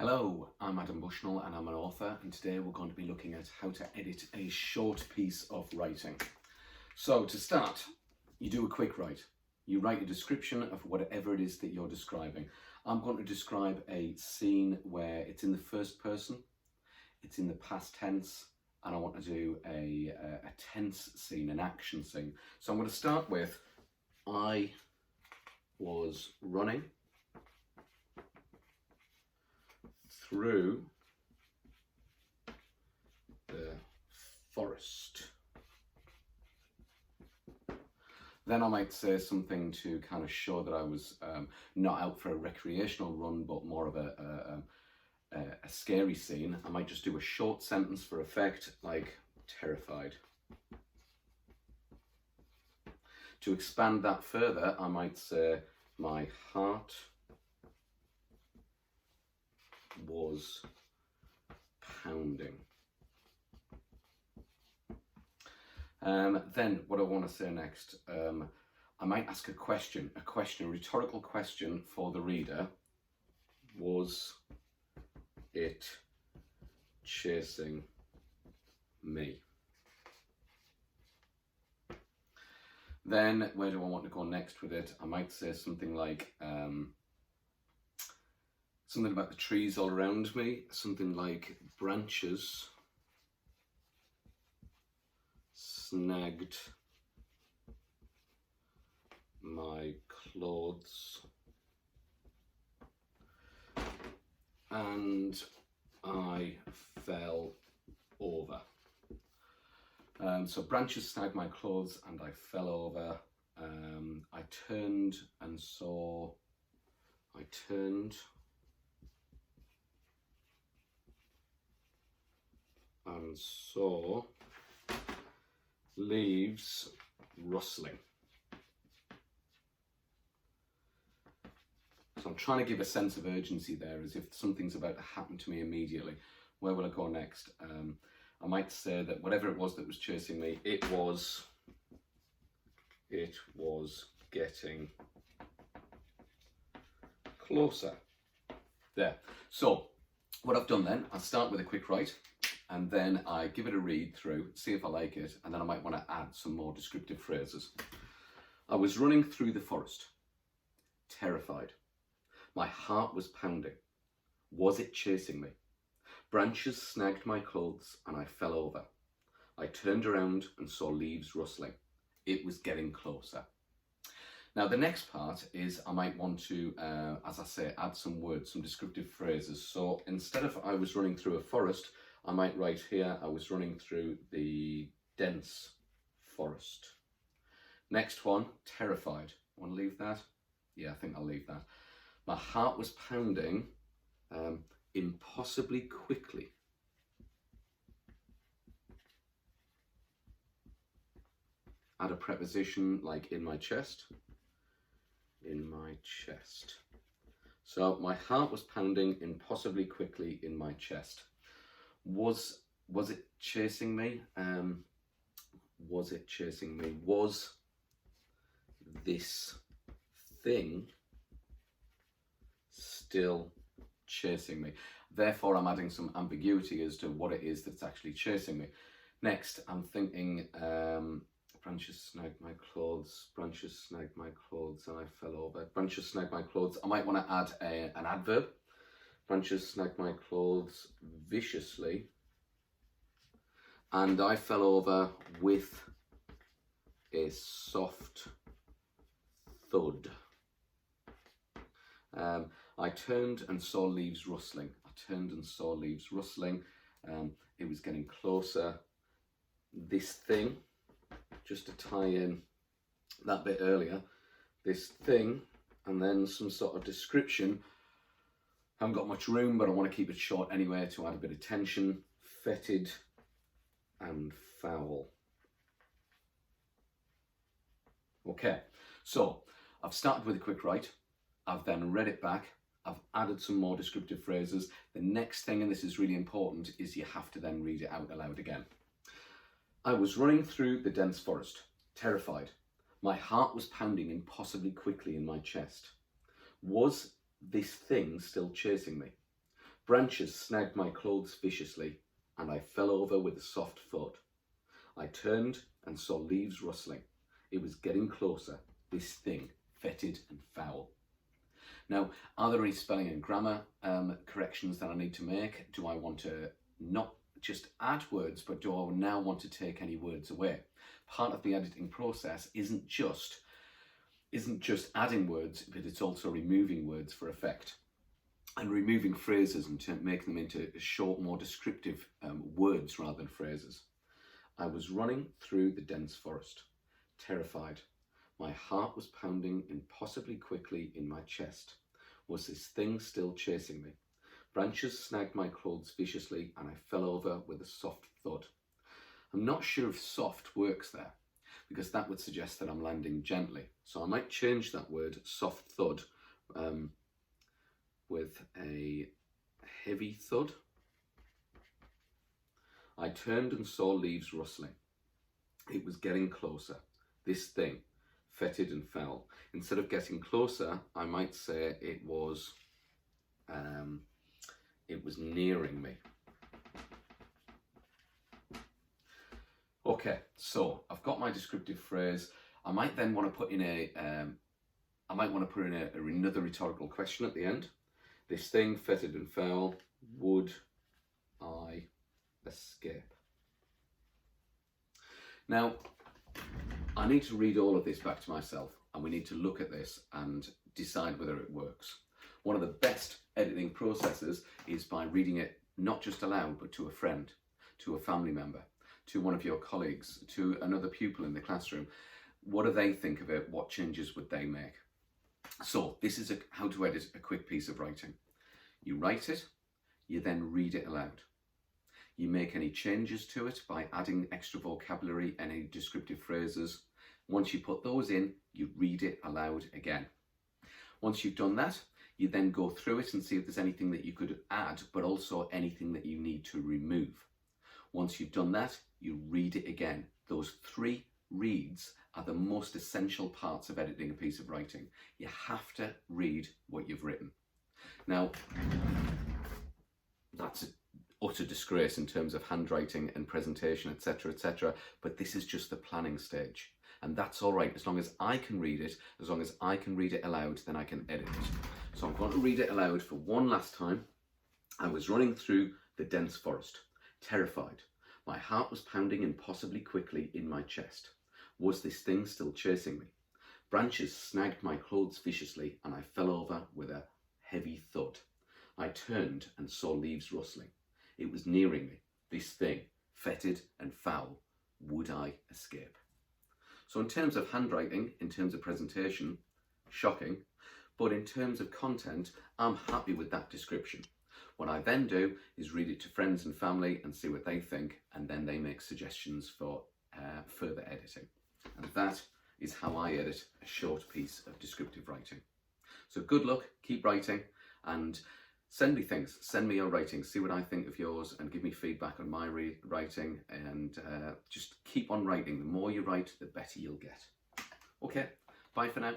Hello, I'm Adam Bushnell and I'm an author, and today we're going to be looking at how to edit a short piece of writing. So to start, you do a quick write. You write a description of whatever it is that you're describing. I'm going to describe a scene where it's in the first person, it's in the past tense, and I want to do a tense scene, an action scene. So I'm going to start with, I was running through the forest. Then I might say something to kind of show that I was not out for a recreational run, but more of a scary scene. I might just do a short sentence for effect, like terrified. To expand that further, I might say my heart was pounding. Then what I want to say next, I might ask a rhetorical question for the reader. Was it chasing me? Then where do I want to go next with it? I might say something like, something about the trees all around me, something like branches snagged my clothes and I fell over. So branches snagged my clothes and I fell over. I turned and saw leaves rustling. So I'm trying to give a sense of urgency there, as if something's about to happen to me immediately. Where will I go next? I might say that whatever it was that was chasing me, it was getting closer. There. So what I've done then, I start with a quick write, and then I give it a read through, see if I like it, and then I might want to add some more descriptive phrases. I was running through the forest, terrified. My heart was pounding. Was it chasing me? Branches snagged my clothes and I fell over. I turned around and saw leaves rustling. It was getting closer. Now the next part is I might want to, as I say, add some words, some descriptive phrases. So instead of I was running through a forest, I might write here, I was running through the dense forest. Next one, terrified. Want to leave that? Yeah, I think I'll leave that. My heart was pounding impossibly quickly. Add a preposition like in my chest. In my chest. So my heart was pounding impossibly quickly in my chest. Was it chasing me? Was it chasing me? Was this thing still chasing me? Therefore, I'm adding some ambiguity as to what it is that's actually chasing me. Next, I'm thinking, branches snagged my clothes, and I fell over. Branches snagged my clothes. I might want to add an adverb. Branches snagged my clothes viciously, and I fell over with a soft thud. I turned and saw leaves rustling. It was getting closer. This thing, just to tie in that bit earlier, this thing, and then some sort of description. Haven't got much room, but I want to keep it short anyway to add a bit of tension. Fetid and foul. Okay, so I've started with a quick write. I've then read it back. I've added some more descriptive phrases. The next thing, and this is really important, is you have to then read it out aloud again. I was running through the dense forest, terrified. My heart was pounding impossibly quickly in my chest. Was this thing still chasing me? Branches snagged my clothes viciously, and I fell over with a soft thud. I turned and saw leaves rustling. It was getting closer, this thing, fetid and foul. Now, are there any spelling and grammar corrections that I need to make? Do I want to not just add words, but do I now want to take any words away? Part of the editing process isn't just adding words, but it's also removing words for effect. And removing phrases and making them into short, more descriptive words rather than phrases. I was running through the dense forest, terrified. My heart was pounding impossibly quickly in my chest. Was this thing still chasing me? Branches snagged my clothes viciously, and I fell over with a soft thud. I'm not sure if soft works there, because that would suggest that I'm landing gently. So I might change that word, soft thud, with a heavy thud. I turned and saw leaves rustling. It was getting closer. This thing, fetid and foul. Instead of getting closer, I might say it was nearing me. Okay, so I've got my descriptive phrase. I might then want to put in another rhetorical question at the end. This thing, fetid and foul, would I escape? Now, I need to read all of this back to myself, and we need to look at this and decide whether it works. One of the best editing processes is by reading it not just aloud, but to a friend, to a family member, to one of your colleagues, to another pupil in the classroom. What do they think of it? What changes would they make? So this is how to edit a quick piece of writing. You write it, you then read it aloud. You make any changes to it by adding extra vocabulary, any descriptive phrases. Once you put those in, you read it aloud again. Once you've done that, you then go through it and see if there's anything that you could add, but also anything that you need to remove. Once you've done that, you read it again. Those 3 reads are the most essential parts of editing a piece of writing. You have to read what you've written. Now, that's an utter disgrace in terms of handwriting and presentation, etc., etc., but this is just the planning stage. And that's all right, as long as I can read it, as long as I can read it aloud, then I can edit it. So I'm going to read it aloud for one last time. I was running through the dense forest, terrified. My heart was pounding impossibly quickly in my chest. Was this thing still chasing me? Branches snagged my clothes viciously, and I fell over with a heavy thud. I turned and saw leaves rustling. It was nearing me. This thing, fetid and foul. Would I escape? So in terms of handwriting, in terms of presentation, shocking. But in terms of content, I'm happy with that description. What I then do is read it to friends and family and see what they think, and then they make suggestions for further editing. And that is how I edit a short piece of descriptive writing. So good luck, keep writing, and send me things. Send me your writing, see what I think of yours, and give me feedback on my writing, and just keep on writing. The more you write, the better you'll get. Okay, bye for now.